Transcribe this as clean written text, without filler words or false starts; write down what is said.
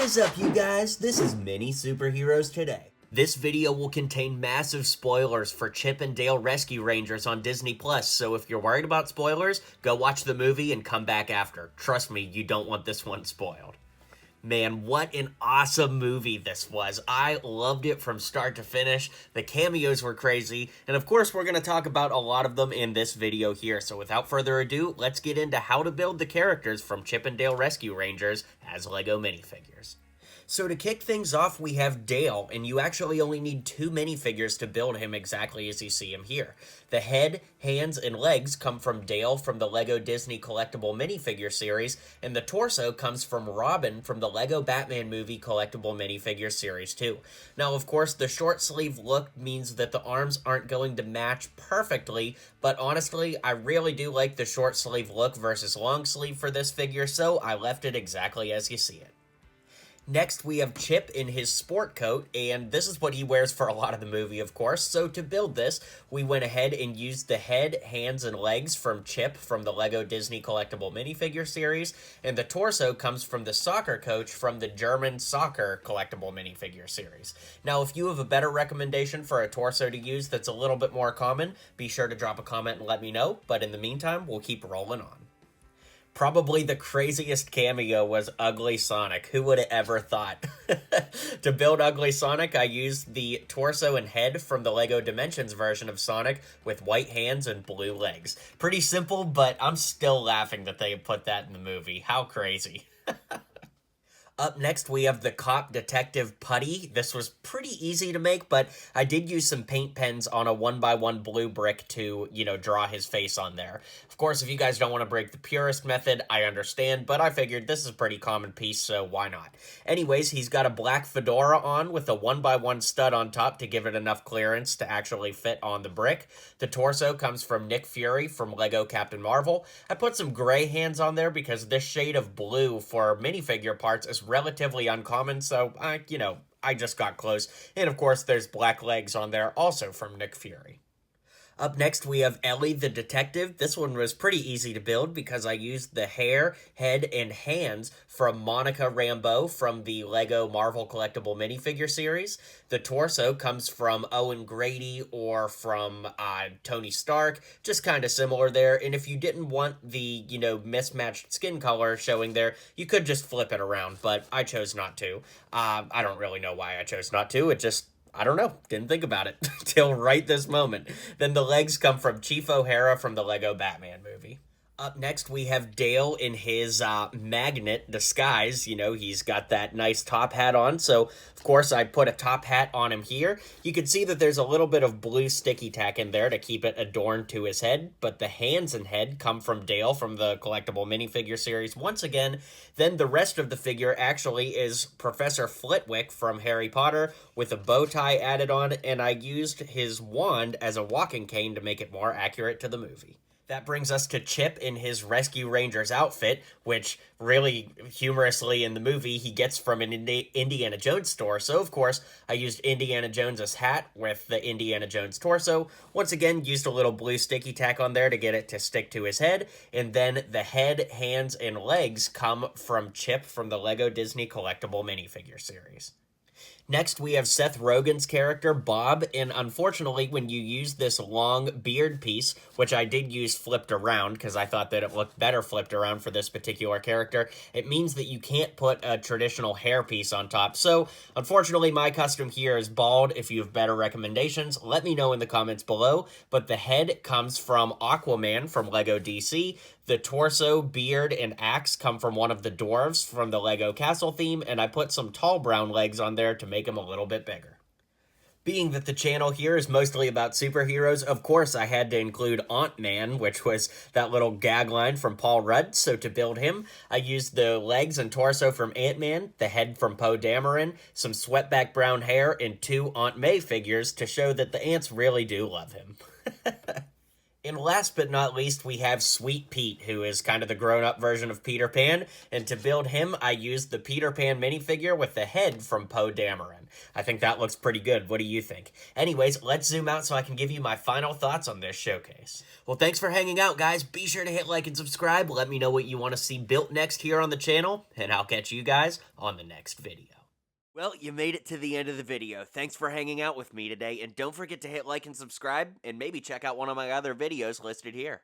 is up, you guys? This is MiniSuperHeroes Today. This video will contain massive spoilers for Chip and Dale Rescue Rangers on Disney+, so if you're worried about spoilers, go watch the movie and come back after. Trust me, you don't want this one spoiled. Man, what an awesome movie this was. I loved it from start to finish. The cameos were crazy, and of course we're going to talk about a lot of them in this video here. So without further ado, let's get into how to build the characters from Chip and Dale Rescue Rangers as LEGO minifigures. So to kick things off, we have Dale, and you actually only need 2 minifigures to build him exactly as you see him here. The head, hands, and legs come from Dale from the LEGO Disney Collectible Minifigure series, and the torso comes from Robin from the LEGO Batman Movie Collectible Minifigure series 2. Now, of course, the short sleeve look means that the arms aren't going to match perfectly, but honestly, I really do like the short sleeve look versus long sleeve for this figure, so I left it exactly as you see it. Next, we have Chip in his sport coat, and this is what he wears for a lot of the movie, of course. So to build this, we went ahead and used the head, hands, and legs from Chip from the LEGO Disney Collectible Minifigure series, and the torso comes from the soccer coach from the German Soccer Collectible Minifigure series. Now, if you have a better recommendation for a torso to use that's a little bit more common, be sure to drop a comment and let me know, but in the meantime, we'll keep rolling on. Probably the craziest cameo was Ugly Sonic. Who would have ever thought? To build Ugly Sonic, I used the torso and head from the LEGO Dimensions version of Sonic with white hands and blue legs. Pretty simple, but I'm still laughing that they put that in the movie. How crazy. Up next, we have the cop Detective Putty. This was pretty easy to make, but I did use some paint pens on a 1x1 blue brick to, draw his face on there. Of course, if you guys don't want to break the Purist method, I understand, but I figured this is a pretty common piece, so why not? Anyways, he's got a black fedora on with a 1x1 stud on top to give it enough clearance to actually fit on the brick. The torso comes from Nick Fury from LEGO Captain Marvel. I put some gray hands on there because this shade of blue for minifigure parts is relatively uncommon, so, I just got close. And of course, there's black legs on there, also from Nick Fury. Up next, we have Ellie the Detective. This one was pretty easy to build because I used the hair, head, and hands from Monica Rambeau from the LEGO Marvel Collectible Minifigure series. The torso comes from Owen Grady or from Tony Stark, just kind of similar there. And if you didn't want the, mismatched skin color showing there, you could just flip it around, but I chose not to. I don't really know why I chose not to. I don't know. Didn't think about it till right this moment. Then the legs come from Chief O'Hara from the LEGO Batman movie. Up next, we have Dale in his magnet disguise. He's got that nice top hat on. So, of course, I put a top hat on him here. You can see that there's a little bit of blue sticky tack in there to keep it adorned to his head. But the hands and head come from Dale from the Collectible Minifigure series once again. Then the rest of the figure actually is Professor Flitwick from Harry Potter with a bow tie added on. And I used his wand as a walking cane to make it more accurate to the movie. That brings us to Chip in his Rescue Rangers outfit, which really humorously in the movie he gets from an Indiana Jones store. So, of course, I used Indiana Jones's hat with the Indiana Jones torso. Once again, used a little blue sticky tack on there to get it to stick to his head. And then the head, hands, and legs come from Chip from the LEGO Disney Collectible Minifigure series. Next, we have Seth Rogen's character, Bob, and unfortunately, when you use this long beard piece, which I did use flipped around because I thought that it looked better flipped around for this particular character, it means that you can't put a traditional hair piece on top. So, unfortunately, my custom here is bald. If you have better recommendations, let me know in the comments below, but the head comes from Aquaman from LEGO DC. The torso, beard, and axe come from one of the dwarves from the LEGO Castle theme, and I put some tall brown legs on there to make him a little bit bigger. Being that the channel here is mostly about superheroes, of course I had to include Ant-Man, which was that little gag line from Paul Rudd, so to build him, I used the legs and torso from Ant-Man, the head from Poe Dameron, some sweatback brown hair, and 2 Aunt May figures to show that the ants really do love him. And last but not least, we have Sweet Pete, who is kind of the grown-up version of Peter Pan, and to build him, I used the Peter Pan minifigure with the head from Poe Dameron. I think that looks pretty good. What do you think? Anyways, let's zoom out so I can give you my final thoughts on this showcase. Well, thanks for hanging out, guys. Be sure to hit like and subscribe. Let me know what you want to see built next here on the channel, and I'll catch you guys on the next video. Well, you made it to the end of the video. Thanks for hanging out with me today, and don't forget to hit like and subscribe, and maybe check out one of my other videos listed here.